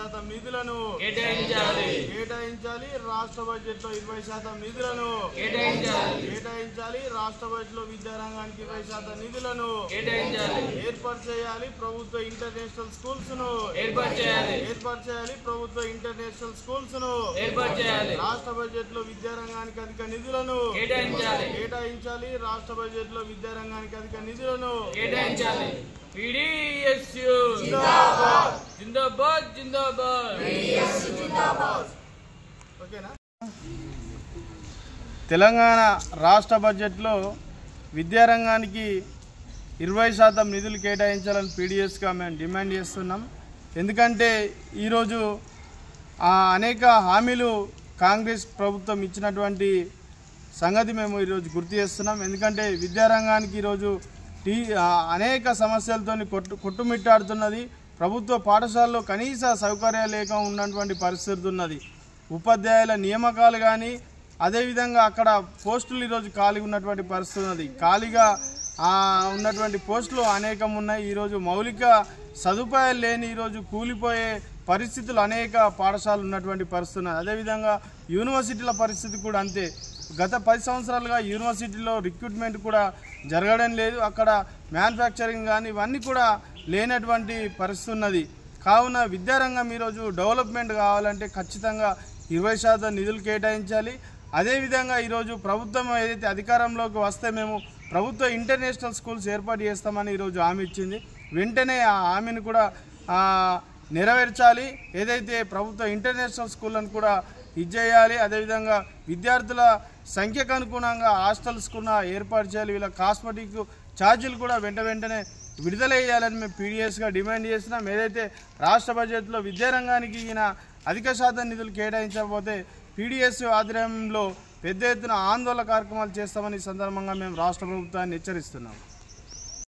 20% నిధులను కేటాయించాలి రాష్ట్ర బడ్జెట్లో 20% నిధులను కేటాయించాలి రాష్ట్ర బడ్జెట్లో విద్యారంగానికి 20% నిధులను ఏర్పాటు చేయాలి ప్రభుత్వ ఇంటర్నేషనల్ స్కూల్స్ ను ఏర్పాటు చేయాలి ప్రభుత్వ ఇంటర్నేషనల్ స్కూల్స్ ను రాష్ట్ర బడ్జెట్లో విద్యారంగానికి అధిక నిధులను కేటాయించాలి రాష్ట్ర బడ్జెట్లో విద్యారంగానికి అధిక నిధులను కేటాయించాలి PDSU జిందాబాద్ జిందాబాద్ జిందాబాద్ PDSU జిందాబాద్ ఓకేనా తెలంగాణ రాష్ట్ర బడ్జెట్లో విద్యారంగానికి 20% నిధులు కేటాయించాలని పీడీఎస్గా మేము డిమాండ్ చేస్తున్నాం. ఎందుకంటే ఈరోజు అనేక హామీలు కాంగ్రెస్ ప్రభుత్వం ఇచ్చినటువంటి సంగతి మేము ఈరోజు గుర్తు చేస్తున్నాం. ఎందుకంటే విద్యారంగానికి ఈరోజు అనేక సమస్యలతో కొట్టుమిట్టాడుతున్నది. ప్రభుత్వ పాఠశాలలో కనీస సౌకర్యాలు లేక ఉన్నటువంటి పరిస్థితి ఉన్నది. ఉపాధ్యాయుల నియామకాలు కానీ అదేవిధంగా అక్కడ పోస్టులు ఈరోజు ఖాళీ ఉన్నటువంటి పరిస్థితి ఉన్నది. ఖాళీగా ఉన్నటువంటి పోస్టులు అనేకం ఉన్నాయి. ఈరోజు మౌలిక సదుపాయాలు లేని ఈరోజు కూలిపోయే పరిస్థితులు అనేక పాఠశాలలు ఉన్నటువంటి పరిస్థితి ఉన్నది. అదేవిధంగా యూనివర్సిటీల పరిస్థితి కూడా అంతే. గత 10 సంవత్సరాలుగా యూనివర్సిటీలో రిక్రూట్మెంట్ కూడా జరగడం లేదు. అక్కడ మ్యానుఫ్యాక్చరింగ్ కానీ ఇవన్నీ కూడా లేనటువంటి పరిస్థితి ఉన్నది. కావున విద్యారంగం ఈరోజు డెవలప్మెంట్ కావాలంటే ఖచ్చితంగా 20% నిధులు కేటాయించాలి. అదేవిధంగా ఈరోజు ప్రభుత్వం ఏదైతే అధికారంలోకి వస్తే మేము ప్రభుత్వ ఇంటర్నేషనల్ స్కూల్స్ ఏర్పాటు చేస్తామని ఈరోజు హామీ ఇచ్చింది. వెంటనే ఆ హామీని కూడా నెరవేర్చాలి. ఏదైతే ప్రభుత్వ ఇంటర్నేషనల్ స్కూళ్ళను కూడా ఇచ్చేయాలి. అదేవిధంగా విద్యార్థుల సంఖ్యకు అనుగుణంగా హాస్టల్స్ కూడా ఏర్పాటు చేయాలి. వీళ్ళ కాస్మెటిక్ ఛార్జీలు కూడా వెంటనే విడుదల చేయాలని మేము పీడీఎస్గా డిమాండ్ చేస్తున్నాం. ఏదైతే రాష్ట్ర బడ్జెట్లో విద్యారంగానికి అధిక శాతం నిధులు కేటాయించకపోతే పీడీఎస్ ఆధ్వర్యంలో పెద్ద ఎత్తున ఆందోళన కార్యక్రమాలు చేస్తామని సందర్భంగా మేము రాష్ట్ర ప్రభుత్వాన్ని హెచ్చరిస్తున్నాం.